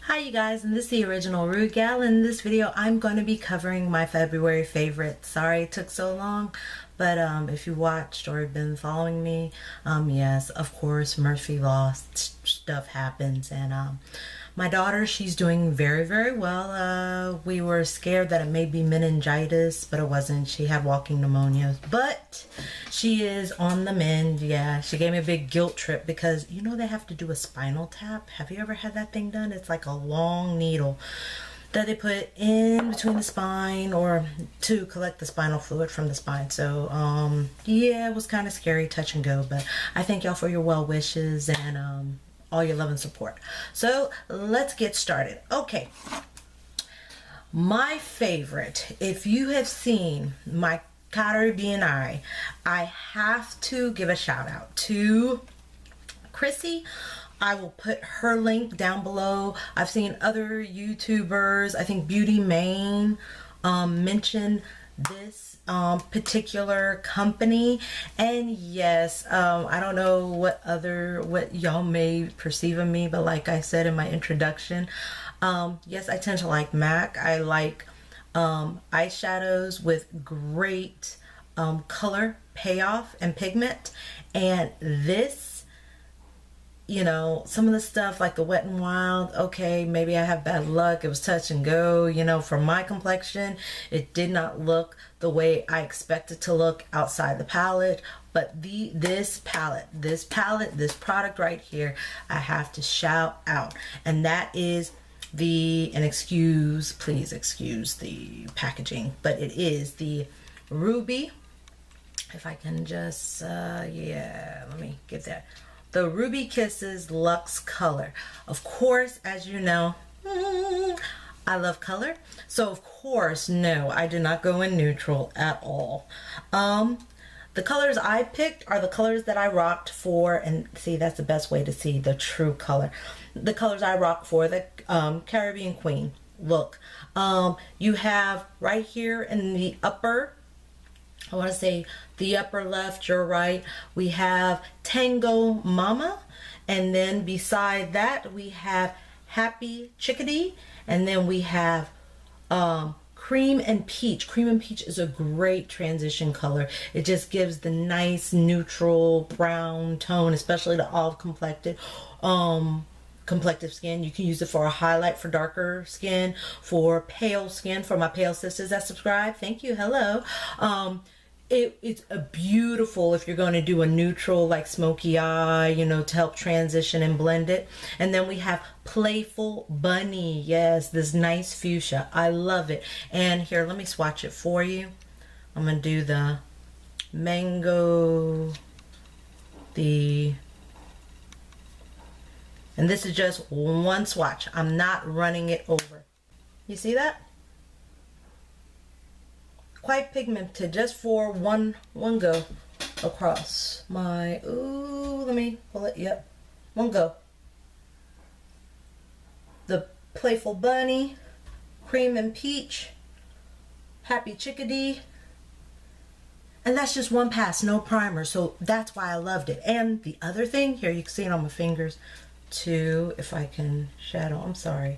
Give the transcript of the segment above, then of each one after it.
Hi you guys, and this is the original Rude Gal. In this video I'm going to be covering my February favorites. Sorry it took so long, but if you watched or have been following me, yes, of course Murphy lost, stuff happens, and my daughter, she's doing very well. We were scared that it may be meningitis, but it wasn't. She had walking pneumonia, but she is on the mend. Yeah, she gave me a big guilt trip because you know they have to do a spinal tap. Have you ever had that thing done? It's like a long needle that they put in between the spine or to collect the spinal fluid from the spine. So yeah, it was kind of scary, touch and go, but I thank y'all for your well wishes and all your love and support. So let's get started. Okay, my favorite, if you have seen my Caribbean Eye, I have to give a shout out to Chrissy. I will put her link down below. I've seen other YouTubers, I think Beauty Maine, mention this particular company, and yes, I don't know what y'all may perceive of me, but like I said in my introduction, yes, I tend to like MAC. I like eyeshadows with great color payoff and pigment, and this, you know, some of the stuff like the Wet n Wild, okay, maybe I have bad luck, it was touch and go, you know, for my complexion it did not look the way I expected to look outside the palette, but this product right here, I have to shout out, and that is please excuse the packaging, but it is the Ruby, if I can just yeah, let me get that, the Ruby Kisses Luxe Color. Of course, as you know, I love color. So of course, no, I did not go in neutral at all. The colors I picked are the colors that I rocked for, and see, that's the best way to see the true color. The colors I rocked for the Caribbean Queen look. You have right here in the upper, I want to say the upper left, your right, we have Tango Mama, and then beside that we have Happy Chickadee, and then we have Cream and Peach. Cream and Peach is a great transition color. It just gives the nice neutral brown tone, especially to olive complected skin. You can use it for a highlight for darker skin, for pale skin, for my pale sisters that subscribe. Thank you. Hello. It's a beautiful if you're going to do a neutral like smoky eye, you know, to help transition and blend it. And then we have Playful Bunny. Yes, this nice fuchsia. I love it. And here, let me swatch it for you. I'm going to do the mango, and this is just one swatch. I'm not running it over. You see that? Quite pigmented, just for one go across my, ooh, let me pull it, yep, one go. The Playful Bunny, Cream and Peach, Happy Chickadee, and that's just one pass, no primer, so that's why I loved it. And the other thing, here you can see it on my fingers too, if I can shadow, I'm sorry.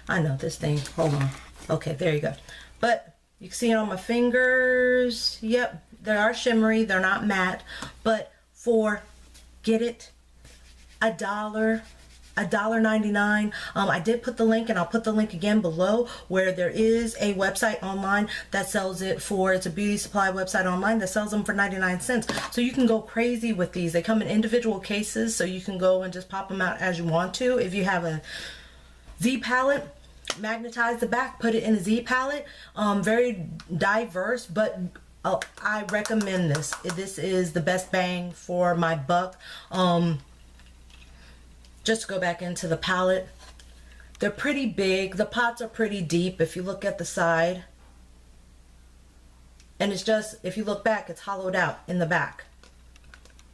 I know this thing, hold on. Okay, there you go. But you can see it on my fingers. Yep, they are shimmery, they're not matte, but for, get it, $1.99. I did put the link, and I'll put the link again below, where there is a website online that sells it for, it's a beauty supply website online that sells them for 99 cents. So you can go crazy with these. They come in individual cases, so you can go and just pop them out as you want to. If you have a Z palette, magnetize the back, put it in a Z palette. Very diverse, but I recommend this. This is the best bang for my buck. Just to go back into the palette, they're pretty big, the pots are pretty deep if you look at the side, and it's just, if you look back, it's hollowed out in the back.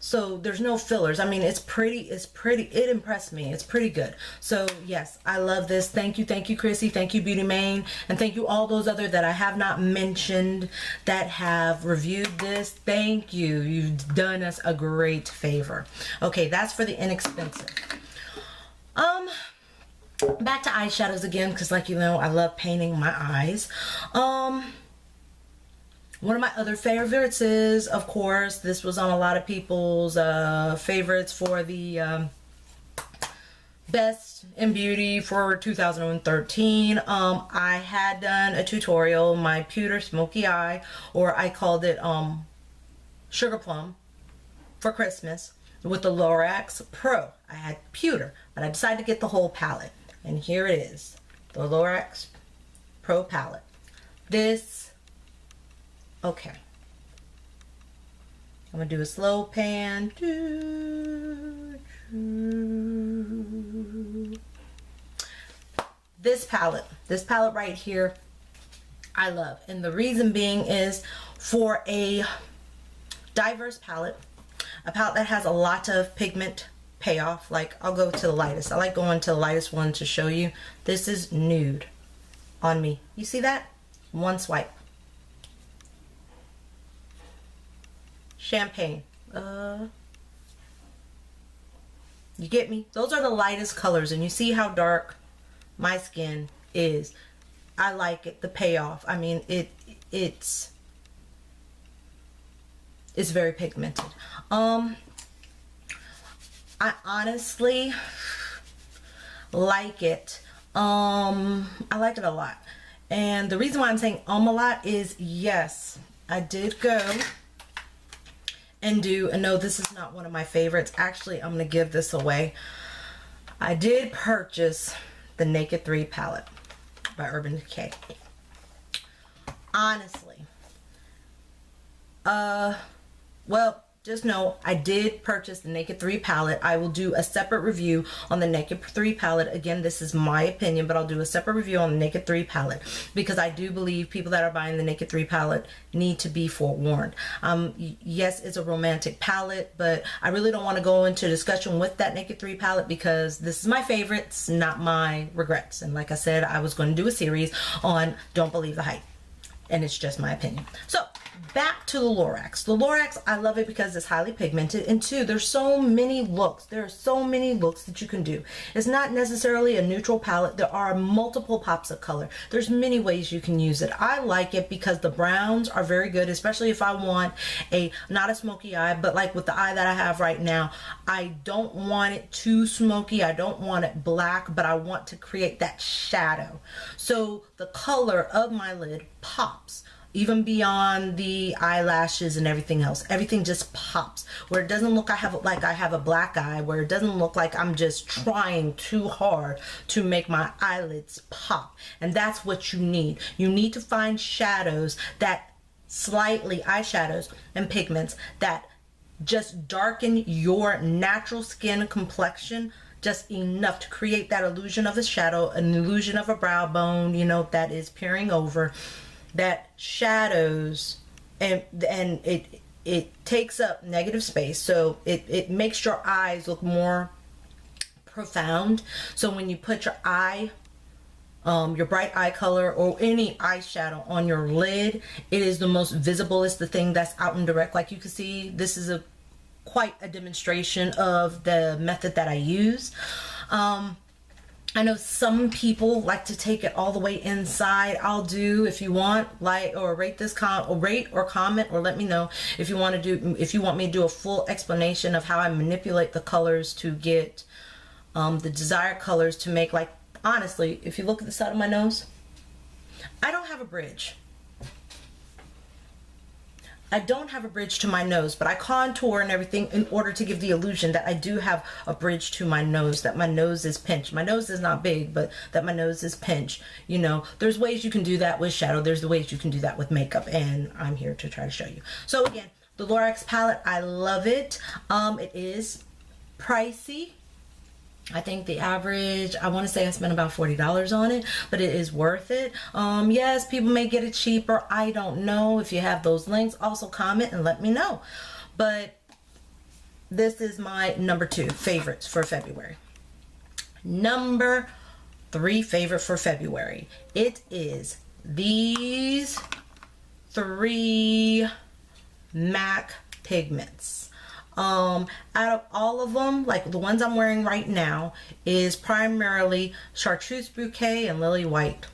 So there's no fillers. I mean, it's pretty, it impressed me. It's pretty good. So yes, I love this. Thank you Chrissy, thank you Beauty Maine, and thank you all those other that I have not mentioned that have reviewed this. Thank you. You've done us a great favor. Okay, that's for the inexpensive. back to eyeshadows again, because like you know, I love painting my eyes. One of my other favorites is, of course, this was on a lot of people's favorites for the Best in Beauty for 2013. I had done a tutorial, my pewter smoky eye, or I called it Sugar Plum for Christmas, with the Lorac Pro. I had pewter, but I decided to get the whole palette. And here it is, the Lorac Pro palette. This, okay. I'm gonna do a slow pan. This palette right here, I love. And the reason being is, for a diverse palette, a palette that has a lot of pigment payoff, like I'll go to the lightest. I like going to the lightest one to show you. This is nude on me. You see that? One swipe. Champagne. You get me? Those are the lightest colors, and you see how dark my skin is. I like it, the payoff. I mean, it's very pigmented. I honestly like it. I liked it a lot. And the reason why I'm saying a lot is, yes, I did go and do, and no, this is not one of my favorites. Actually, I'm gonna give this away. I did purchase the Naked 3 palette by Urban Decay. Honestly, well, just know I did purchase the Naked 3 palette. I will do a separate review on the Naked 3 palette. Again, this is my opinion, but I'll do a separate review on the Naked 3 palette, because I do believe people that are buying the Naked 3 palette need to be forewarned. Yes, it's a romantic palette, but I really don't want to go into discussion with that Naked 3 palette, because this is my favorites, not my regrets. And like I said, I was going to do a series on Don't Believe the Hype, and it's just my opinion. So back to the Lorax. The Lorax, I love it because it's highly pigmented, and two, there's so many looks. There are so many looks that you can do. It's not necessarily a neutral palette. There are multiple pops of color. There's many ways you can use it. I like it because the browns are very good, especially if I want not a smoky eye, but like with the eye that I have right now, I don't want it too smoky. I don't want it black, but I want to create that shadow. So the color of my lid pops. Even beyond the eyelashes and everything else, everything just pops, where it doesn't look like I have a black eye, where it doesn't look like I'm just trying too hard to make my eyelids pop. And that's what you need. You need to find shadows that slightly, eyeshadows and pigments that just darken your natural skin complexion just enough to create that illusion of a shadow, an illusion of a brow bone, you know, that is peering over, that shadows, and it takes up negative space, so it makes your eyes look more profound. So when you put your eye, your bright eye color or any eyeshadow on your lid, it is the most visible. It's the thing that's out and direct. Like you can see, this is quite a demonstration of the method that I use. I know some people like to take it all the way inside. I'll do, if you want, like, or rate this rate or comment, or let me know if you want me to do a full explanation of how I manipulate the colors to get the desired colors to make, like, honestly, if you look at the side of my nose, I don't have a bridge. I don't have a bridge to my nose, but I contour and everything in order to give the illusion that I do have a bridge to my nose, that my nose is pinched. My nose is not big, but that my nose is pinched. You know, there's ways you can do that with shadow. There's the ways you can do that with makeup, and I'm here to try to show you. So again, the Lorax palette, I love it. It is pricey. I think the average, I want to say I spent about $40 on it, but it is worth it. Yes, people may get it cheaper. I don't know. If you have those links, also comment and let me know. But this is my number 2 favorites for February. Number 3 favorite for February. It is these 3 MAC pigments. Out of all of them, like the ones I'm wearing right now, is primarily Chartreuse Bouquet and Lily White.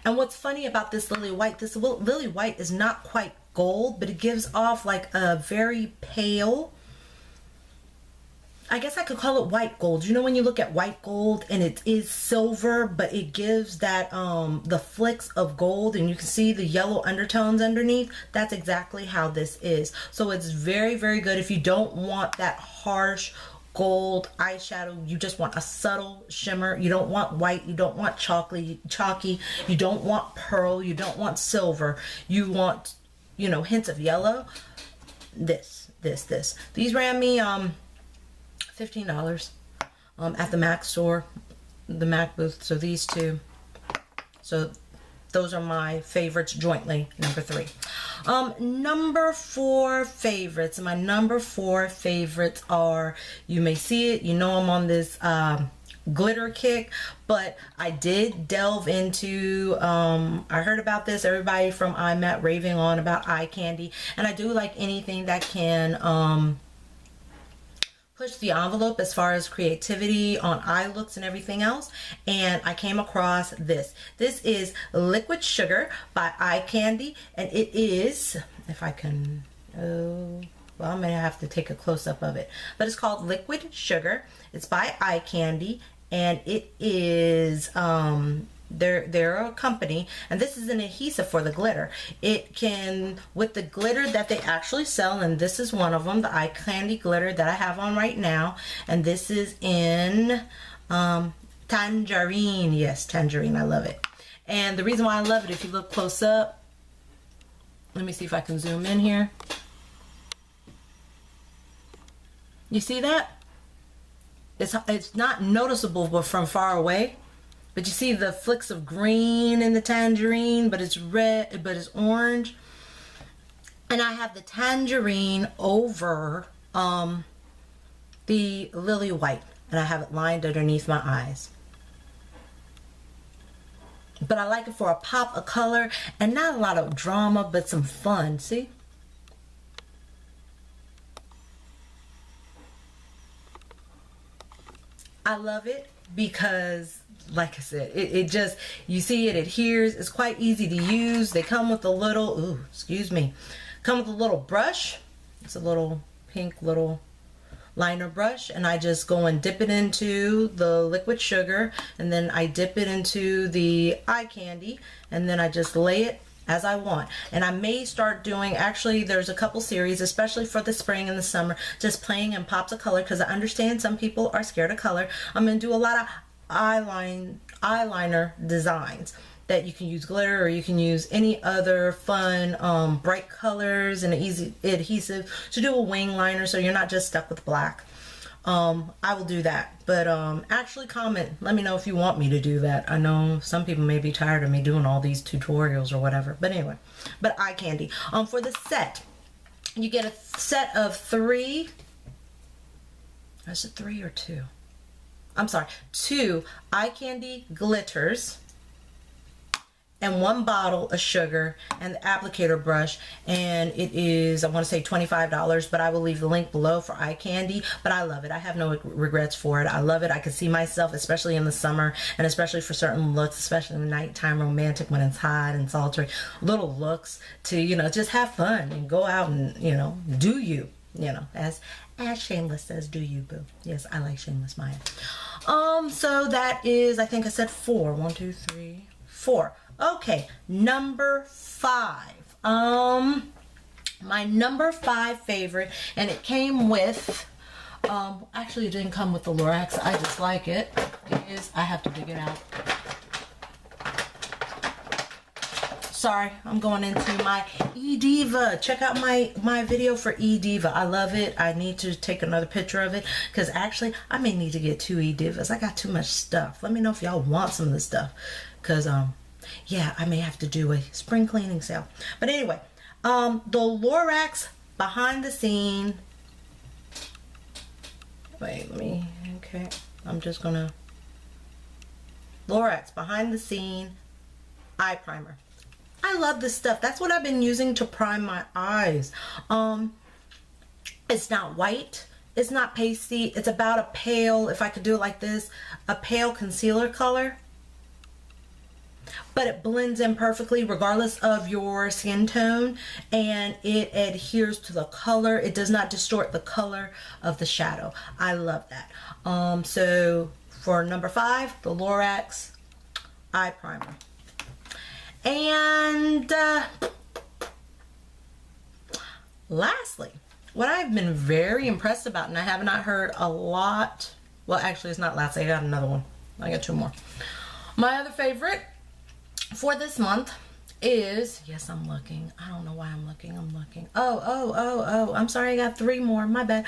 And what's funny about this Lily White is not quite gold, but it gives off like a very pale, I guess I could call it white gold. You know when you look at white gold and it is silver, but it gives that the flicks of gold, and you can see the yellow undertones underneath? That's exactly how this is. So it's very, very good if you don't want that harsh gold eyeshadow. You just want a subtle shimmer. You don't want white, you don't want chalky, you don't want pearl, you don't want silver. You want, you know, hints of yellow. This. These ran me $15 at the Mac store, the Mac booth. So these two. So those are my favorites jointly, number 3. Number 4 favorites. My number 4 favorites are, you may see it, you know I'm on this glitter kick, but I did delve into, I heard about this, everybody from I Met raving on about eye candy, and I do like anything that can push the envelope as far as creativity on eye looks and everything else. And I came across this. This is Liquid Sugar by Eye Candy, and it is, if I can, well, I'm gonna have to take a close-up of it, but it's called Liquid Sugar. It's by Eye Candy, and it is they're a company, and this is an adhesive for the glitter. It can, with the glitter that they actually sell, and this is one of them, the Eye Candy glitter that I have on right now, and this is in tangerine. Yes, tangerine. I love it. And the reason why I love it, if you look close up, let me see if I can zoom in here. You see that? It's not noticeable but from far away. But you see the flicks of green in the tangerine, but it's red, but it's orange. And I have the tangerine over the Lily White, and I have it lined underneath my eyes. But I like it for a pop of color and not a lot of drama, but some fun. See? I love it because, like I said, it just, you see it adheres. It's quite easy to use. They come with a little, ooh, excuse me, come with a little brush. It's a little pink little liner brush, and I just go and dip it into the liquid sugar, and then I dip it into the eye candy, and then I just lay it as I want. And I may start doing, actually there's a couple series, especially for the spring and the summer, just playing in pops of color, because I understand some people are scared of color. I'm going to do a lot of eyeliner designs that you can use glitter, or you can use any other fun bright colors and easy adhesive to do a wing liner, so you're not just stuck with black. I will do that, but actually comment, let me know if you want me to do that. I know some people may be tired of me doing all these tutorials or whatever, but anyway. But eye candy, for the set, you get a set of 3, is it 3 or 2? I'm sorry, 2 eye candy glitters and 1 bottle of sugar and the applicator brush, and it is, I want to say $25, but I will leave the link below for eye candy. But I love it. I have no regrets for it. I love it. I can see myself, especially in the summer, and especially for certain looks, especially in the nighttime, romantic, when it's hot and sultry, little looks to, you know, just have fun and go out and, you know, do you, you know, as Shameless says, do you, boo. Yes, I like Shameless Maya. So that is, I think I said 4. 1, 2, 3, 4. Okay, number 5. My number 5 favorite, and it came with, actually it didn't come with the Lorax, I just like it, is, I have to dig it out. Sorry, I'm going into my eDiva. Check out my video for eDiva. I love it. I need to take another picture of it, because actually I may need to get 2 eDivas. I got too much stuff. Let me know if y'all want some of this stuff, because yeah, I may have to do a spring cleaning sale. But anyway, the Lorax behind the scene, wait, let me, okay, I'm just gonna, Lorax behind the scene eye primer. I love this stuff. That's what I've been using to prime my eyes. It's not white. It's not pasty. It's about a pale, if I could do it like this, a pale concealer color. But it blends in perfectly regardless of your skin tone, and it adheres to the color. It does not distort the color of the shadow. I love that. So for number 5, the Lorax eye primer. And lastly, what I've been very impressed about, and I have not heard a lot, well actually it's not lastly, I got another one. I got 2 more. My other favorite for this month is, yes, I'm looking. I don't know why I'm looking. Oh, I'm sorry, I got 3 more. My bad.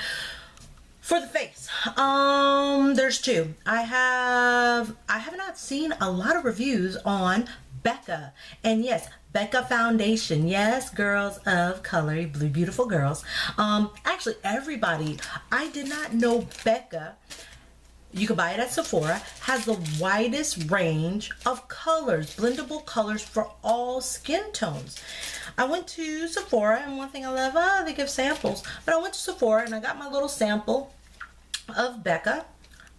For the face, there's 2. I have not seen a lot of reviews on Becca, and yes, Becca foundation. Yes, girls of color, blue beautiful girls. Actually everybody, I did not know Becca, you can buy it at Sephora, has the widest range of colors, blendable colors for all skin tones. I went to Sephora, and one thing I love, they give samples, but I went to Sephora and I got my little sample of Becca.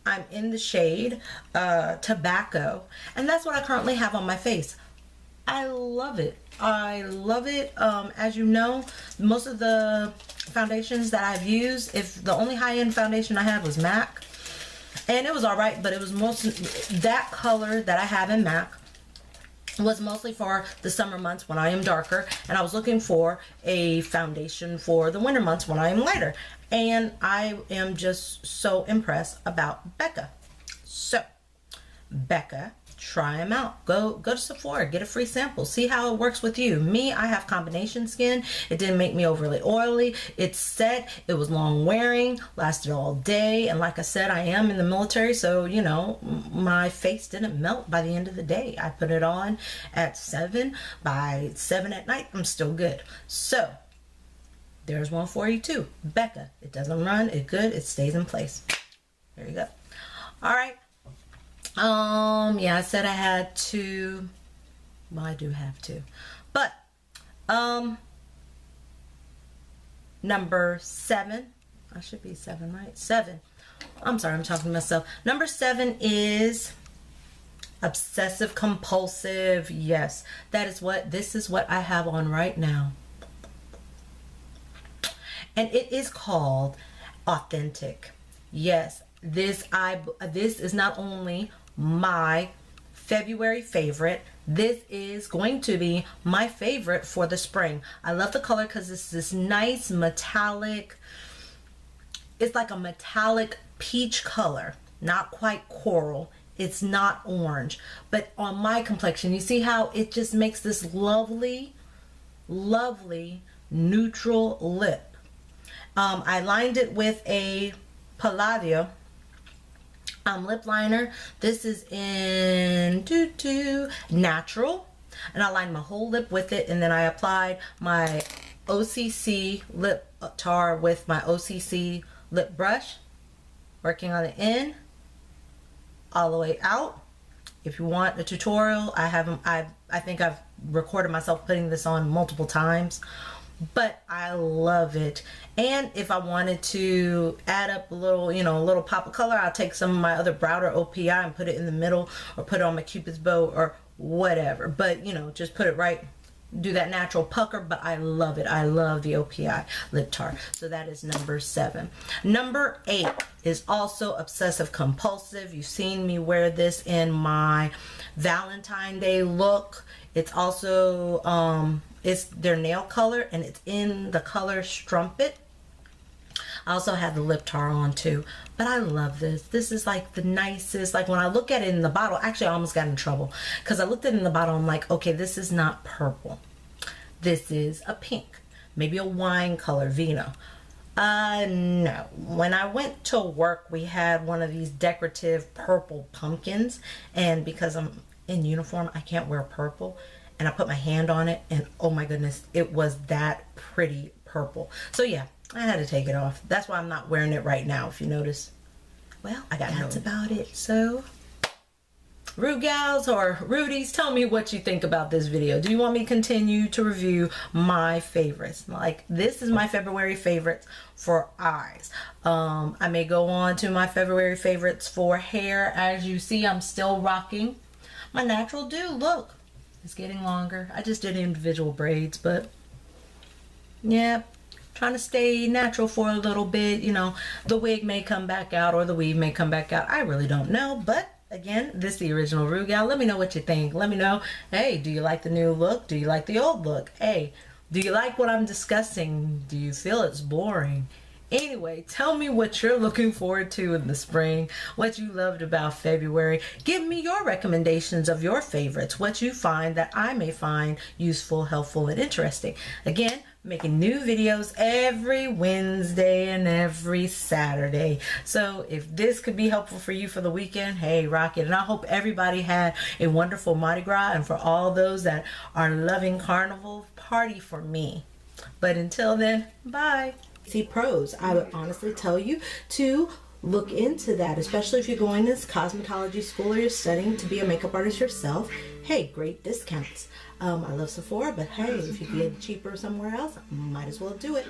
I'm in the shade Tobacco, and that's what I currently have on my face. I love it. I love it. As you know, most of the foundations that I've used, if the only high-end foundation I had was MAC, and it was all right, but it was mostly that color that I have in MAC was mostly for the summer months when I am darker, and I was looking for a foundation for the winter months when I am lighter. And I am just so impressed about Becca. So, Becca, try them out. Go to Sephora, get a free sample, see how it works with you. Me, I have combination skin. It didn't make me overly oily. It's set. It was long wearing, lasted all day, and like I said, I am in the military, so you know, my face didn't melt by the end of the day. I put it on at 7. By 7 at night, I'm still good. So there's one for you too. Becca. It doesn't run. It's good. It stays in place. There you go. All right. Yeah, I said I had 2. Well, I do have 2. But number 7. I should be 7, right? 7. I'm sorry, I'm talking to myself. Number 7 is obsessive compulsive. Yes, this is what I have on right now. And it is called Authentic. Yes, this is not only my February favorite, this is going to be my favorite for the spring. I love the color because it's this nice metallic, it's like a metallic peach color, not quite coral. It's not orange, but on my complexion, you see how it just makes this lovely, lovely neutral lip. I lined it with a Palladio lip liner. This is in Natural, and I lined my whole lip with it, and then I applied my OCC lip tar with my OCC lip brush, working on the end all the way out. If you want a tutorial, I think I've recorded myself putting this on multiple times, but I love it. And if I wanted to add up a little, you know, a little pop of color, I'll take some of my other Browder OPI and put it in the middle, or put it on my Cupid's bow or whatever. But, you know, just put it right, do that natural pucker. But I love it. I love the OPI lip tar. So that is number 7. Number 8 is also obsessive compulsive. You've seen me wear this in my Valentine Day look. It's also it's their nail color, and it's in the color Strumpet. I also have the lip tar on too, but I love this. This is like the nicest. Like when I look at it in the bottle, actually I almost got in trouble because I looked at it in the bottle. I'm like, okay, this is not purple. This is a pink, maybe a wine color, vino. No. When I went to work, we had one of these decorative purple pumpkins, and because I'm in uniform, I can't wear purple. And I put my hand on it, and oh my goodness, it was that pretty purple. So yeah, I had to take it off. That's why I'm not wearing it right now, if you notice. Well, that's about it. So Gals or Rudies, tell me what you think about this video. Do you want me to continue to review my favorites? Like, this is my February favorites for eyes. I may go on to my February favorites for hair. As you see, I'm still rocking my natural do. Look, it's getting longer. I just did individual braids, but yeah, trying to stay natural for a little bit. You know, the wig may come back out or the weave may come back out. I really don't know, but again, this is the original Gal. Let me know what you think. Let me know, hey, do you like the new look? Do you like the old look? Hey, do you like what I'm discussing? Do you feel it's boring? Anyway, tell me what you're looking forward to in the spring, what you loved about February. Give me your recommendations of your favorites, what you find that I may find useful, helpful, and interesting. Again, making new videos every Wednesday and every Saturday. So if this could be helpful for you for the weekend, hey, rock it. And I hope everybody had a wonderful Mardi Gras, and for all those that are loving Carnival, party for me. But until then, bye. See pros, I would honestly tell you to look into that, especially if you're going to cosmetology school or you're studying to be a makeup artist yourself. Hey, great discounts. I love Sephora, but hey, if you can get it cheaper somewhere else, might as well do it.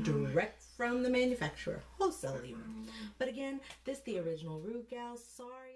Direct from the manufacturer, wholesale even. But again, this is the original Gal. Sorry.